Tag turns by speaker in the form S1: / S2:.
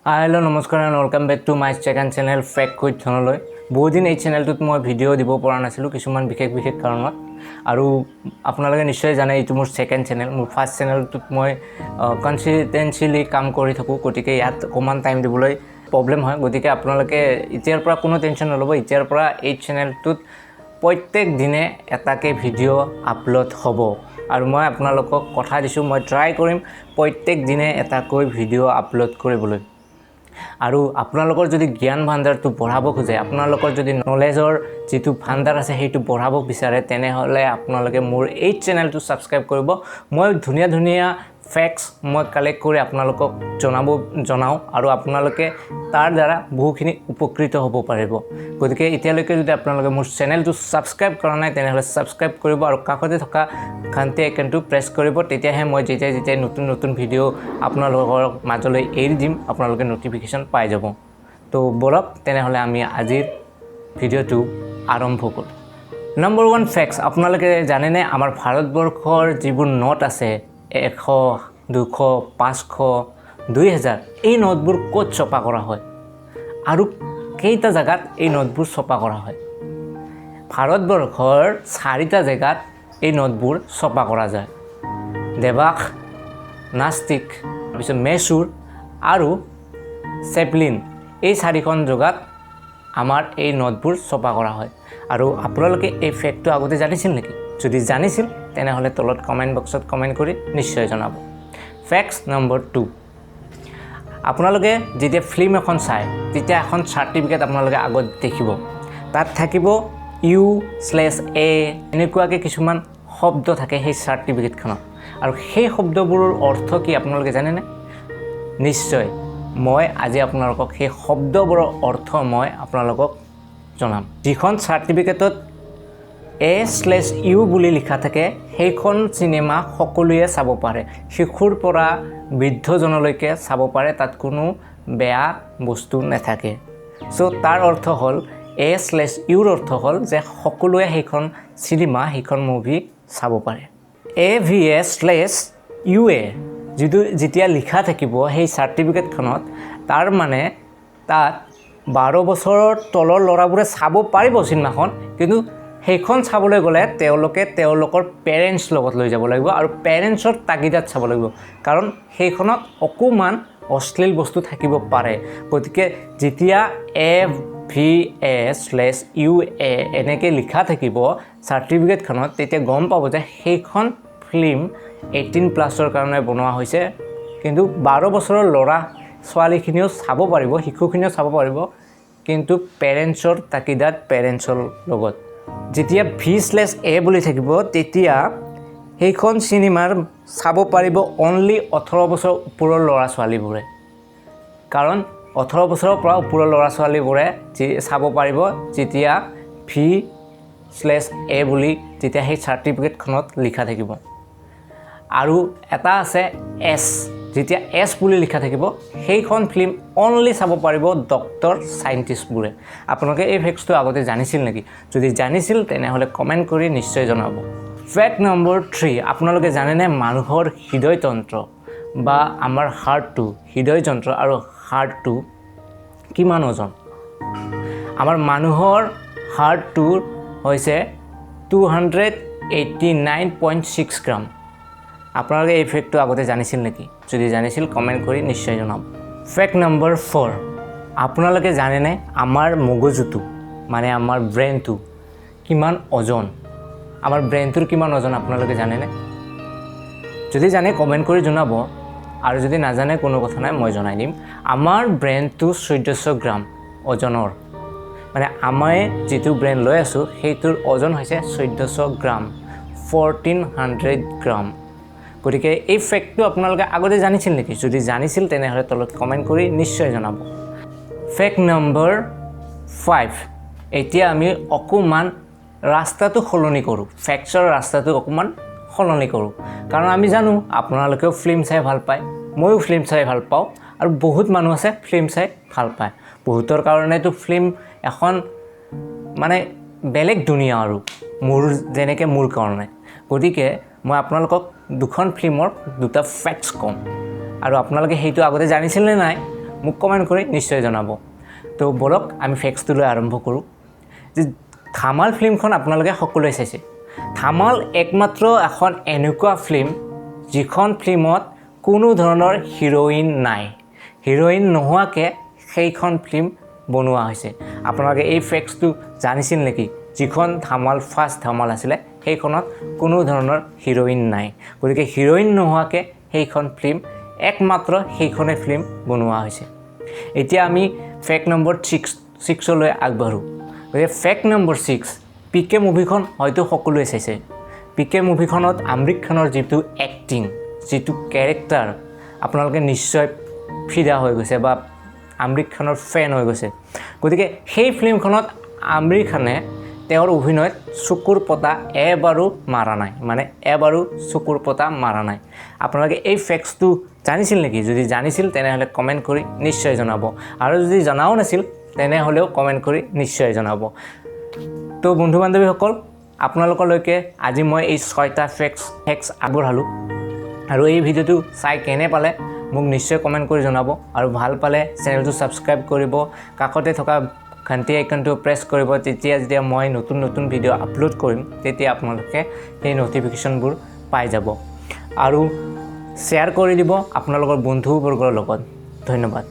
S1: Hello नमस्कार and welcome back to my second channel fact with धनलय। बहुत दिन এই চেনেলটোত মই ভিডিও দিব পৰা নাছিলোঁ কিছুমান বিশেষ কাৰণত আৰু আপোনালোকে নিশ্চয় জানে এইটো মোৰ সেকেন্ড চেনেল। মোৰ ফাৰ্স্ট চেনেলটোত মই কনসিস্টেন্সিলি কাম কৰি থাকোঁ, গতিকে ইয়াত অকমান টাইম দিবলৈ প্ৰবলেম হয়। গতিকে আপোনালোকে এতিয়াৰ পৰা কোনো টেনচন নল'ব। এতিয়াৰ পৰা এই চেনেলটোত প্ৰত্যেক দিনে এটাকে ভিডিও আপলোড হ'ব আৰু মই আপোনালোকক কথা দিছোঁ মই ট্ৰাই কৰিম প্ৰত্যেক দিনে এটাকৈ ভিডিও আপলোড কৰিবলৈ। আৰু আপোনালোকৰ যদি জ্ঞান ভাণ্ডাৰটো বঢ়াব খোজে, আপোনালোকৰ যদি নলেজৰ যেটো ভাণ্ডাৰ আছে সেইটো বঢ়াব বিচাৰে, তেনেহ'লে আপোনালোকে মোৰ এই চেনেলটো সাবস্ক্ৰাইব কৰিব। মই ধুনীয়া ফ্যাক্টস মই কালেক্ট কৰি আপোনালোকক জনাও আৰু আপোনালোকে তাৰ দ্বাৰা বহুখিনি উপকৃত হ'ব পাৰিব। গতিকে এতিয়ালৈকে যদি আপোনালোকে মোৰ চেনেলটো সাবস্ক্ৰাইব কৰা নাই তেনেহ'লে সাবস্ক্ৰাইব কৰিব আৰু কাষতে থকা ঘণ্টি আইকনটো প্ৰেছ কৰিব। তেতিয়াহে মই যেতিয়া নতুন ভিডিও আপোনালোকৰ মাজলৈ এৰি দিম আপোনালোকে নটিফিকেশ্যন পাই যাব। তো বলক তেনেহ'লে আমি আজিৰ ভিডিওটো আৰম্ভ কৰোঁ। নম্বৰ 1 ফ্যাক্টস, আপোনালোকে জানেনে আমাৰ ভাৰতবৰ্ষৰ যিবোৰ নোট আছে 100, 200, 500, 2000 এই নোটবোৰ ক'ত ছপা কৰা হয় আৰু কেইটা জায়গাত এই নোটবোৰ ছপা কৰা হয়? ভাৰতবৰ্ষৰ 4টা জায়গাত এই নোটবোৰ ছপা কৰা যায়। দেৱাস, নাস্তিক, তাৰপিছত মেচুৰ আৰু চেপলিন, এই 4খন জায়গাত আমাৰ এই নোটবোৰ ছপা কৰা হয়। আৰু আপোনালোকে এই ফ্যাক্টটো আগতে জানিছিল নেকি? যদি জানিছিল তেনেহ'লে তলত কমেন্ট বক্সত কমেন্ট কৰি নিশ্চয় জনাব। ফ্যাক্টস নম্বৰ 2, আপোনালোকে যেতিয়া ফিল্ম এখন চাই তেতিয়া এখন সাৰ্টিফিকেট আপোনালোকে আগত দেখিব। তাত থাকিব U/A এনেকুৱাকৈ কিছুমান শব্দ থাকে সেই সাৰ্টিফিকেটখনত। আৰু সেই শব্দবোৰৰ অৰ্থ কি আপোনালোকে জানেনে? নিশ্চয় মই আজি আপোনালোকক সেই শব্দবোৰৰ অৰ্থ মই আপোনালোকক জনাম। যিখন সাৰ্টিফিকেটত A/U বুলি লিখা থাকে সেইখন সিনেমা সকলোৱে চাব পাৰে, শিশুৰ পৰা বৃদ্ধজনলৈকে চাব পাৰে, তাত কোনো বেয়া বস্তু নাথাকে। সো তাৰ অৰ্থ হ'ল A/Uৰ অৰ্থ হ'ল যে সকলোৱে সেইখন সিনেমা সেইখন মুভি চাব পাৰে। AVA/UA যেতিয়া লিখা থাকিব সেই সাৰ্টিফিকেটখনত, তাৰ মানে তাত 12 বছৰৰ তলৰ ল'ৰাবোৰে চাব পাৰিব চিনেমাখন, কিন্তু সেইখন চাবলৈ গ'লে তেওঁলোকে তেওঁলোকৰ পেৰেণ্টছ লগত লৈ যাব লাগিব আৰু পেৰেণ্টছৰ তাগিদাত চাব লাগিব, কাৰণ সেইখনত অকমান অশ্লীল বস্তু থাকিব পাৰে। গতিকে যেতিয়া AVA/UA এনেকৈ লিখা থাকিব সাৰ্টিফিকেটখনত, তেতিয়া গম পাব যে সেইখন ফিল্ম 18+ কাৰণে বনোৱা হৈছে, কিন্তু 12 বছৰৰ ল'ৰা ছোৱালীখিনিও চাব পাৰিব, শিশুখিনিও চাব পাৰিব, কিন্তু পেৰেণ্টছৰ তাকিদাত পেৰেণ্টছৰ লগত। যেতিয়া V/A বুলি থাকিব তেতিয়া সেইখন চিনেমাৰ চাব পাৰিব অনলি 18 বছৰ ওপৰৰ ল'ৰা ছোৱালীবোৰে, কাৰণ 18 বছৰৰ পৰা ওপৰৰ ল'ৰা ছোৱালীবোৰে চাব পাৰিব যেতিয়া V/A বুলি যেতিয়া সেই সাৰ্টিফিকেটখনত লিখা থাকিব। আৰু এটা আছে S, যেতিয়া S বুলি লিখা থাকিব সেইখন ফিল্ম অনলি চাব পাৰিব ডক্টৰ সাইন্টিষ্টবোৰে। আপোনালোকে এই ফ্যাক্টটো আগতে জানিছিল নেকি? যদি জানিছিল তেনেহ'লে কমেন্ট কৰি নিশ্চয় জনাব। ফ্যাক্ট নম্বৰ 3, আপোনালোকে জানেনে মানুহৰ হৃদয়তন্ত্ৰ বা আমাৰ হাৰ্টটো, হৃদয়যন্ত্ৰ আৰু হাৰ্টটো কিমান ওজন? আমাৰ মানুহৰ হাৰ্টটোৰ হৈছে 289.6 গ্ৰাম। আপোনালোকে এই ফ্যাক্টটো আগতে জানিছিল নেকি? যদি জানিছিল কমেন্ট কৰি নিশ্চয় জনাব। ফ্যাক্ট নম্বৰ 4, আপোনালোকে জানেনে আমাৰ মগজুটো মানে আমাৰ ব্ৰেইনটো কিমান ওজন? আমাৰ ব্ৰেইনটোৰ কিমান ওজন আপোনালোকে জানেনে? যদি জানে কমেন্ট কৰি জনাব, আৰু যদি নাজানে কোনো কথা নাই, মই জনাই দিম। আমাৰ ব্ৰেইনটো 1400 গ্ৰাম ওজনৰ, মানে আমি যেটো ব্ৰেইন লৈ আছোঁ সেইটোৰ ওজন হৈছে 1400 গ্ৰাম, 1400 গ্ৰাম। গতিকে এই ফ্যাক্টটো আপোনালোকে আগতে জানিছিল নেকি? যদি জানিছিল তেনেহ'লে তলত কমেন্ট কৰি নিশ্চয় জনাব। ফ্যাক্ট নম্বৰ 5, এতিয়া আমি অকমান ৰাস্তাটো সলনি কৰোঁ, ফ্যাক্টছৰ ৰাস্তাটো অকমান সলনি কৰোঁ, কাৰণ আমি জানো আপোনালোকেও ফিল্ম চাই ভাল পায়, ময়ো ফিল্ম চাই ভাল পাওঁ, আৰু বহুত মানুহ আছে ফিল্ম চাই ভাল পায়। বহুতৰ কাৰণেতো ফিল্ম এখন মানে বেলেগ দুনিয়া, আৰু যেনেকৈ মোৰ কাৰণে। গতিকে মই আপোনালোকক দুখন ফিল্মৰ দুটা ফ্যাক্টছ ক'ম, আৰু আপোনালোকে সেইটো আগতে জানিছিল নে নাই মোক কমেণ্ট কৰি নিশ্চয় জনাব তো বলক আমি ফেক্টছটো আৰম্ভ কৰোঁ যে ধামাল ফিল্মখন আপোনালোকে সকলোৱে চাইছে ধামাল একমাত্ৰ এখন এনেকুৱা ফিল্ম যিখন ফিল্মত কোনো ধৰণৰ হিৰোইন নাই হিৰোইন নোহোৱাকৈ সেইখন ফিল্ম বনোৱা হৈছে আপোনালোকে এই ফেক্টছটো জানিছিল নেকি যিখন ধামাল ফাৰ্ষ্ট ধামাল আছিলে সেইখনত কোনো ধৰণৰ হিৰোইন নাই গতিকে হিৰোইন নোহোৱাকৈ সেইখন ফিল্ম একমাত্ৰ সেইখনে ফিল্ম বনোৱা হৈছে এতিয়া আমি ফেক্ট নম্বৰ 6 লৈ আগবাঢ়ো গতিকে ফেক্ট নম্বৰ 6 পিকে মুভিখন হয়তো সকলোৱে চাইছে পিকে মুভিখনত আমৰিক খানৰ যিটো এক্টিং যিটো কেৰেক্টাৰ আপোনালোকে নিশ্চয় ফিদা হৈ গৈছে বা আমৰিক খানৰ ফেন হৈ গৈছে গতিকে সেই ফিল্মখনত আমৰিক খানে তেওঁৰ অভিনয়ত চকুৰ পতা এবাৰো মাৰা নাই মানে এবাৰো চকুৰ পতা মাৰা নাই আপোনালোকে এই ফেক্টছটো জানিছিল নেকি যদি জানিছিল তেনেহ'লে কমেণ্ট কৰি নিশ্চয় জনাব আৰু যদি জনাও নাছিল তেনেহ'লেও কমেণ্ট কৰি নিশ্চয় জনাব তো বন্ধু বান্ধৱীসকল আপোনালোকলৈকে আজি মই এই 6টা ফেক্টছ আগবঢ়ালোঁ আৰু এই ভিডিঅ'টো চাই কেনে পালে মোক নিশ্চয় কমেণ্ট কৰি জনাব আৰু ভাল পালে চেনেলটো ছাবস্ক্ৰাইব কৰিব কাষতে থকা ঘণ্টি আইকনটো প্ৰেছ কৰিব যেতিয়া মই নতুন ভিডিঅ' আপলোড কৰিম তেতিয়া আপোনালোকে সেই নটিফিকেশ্যনবোৰ পাই যাব আৰু শ্বেয়াৰ কৰি দিব আপোনালোকৰ বন্ধুবৰ্গৰ লগত ধন্যবাদ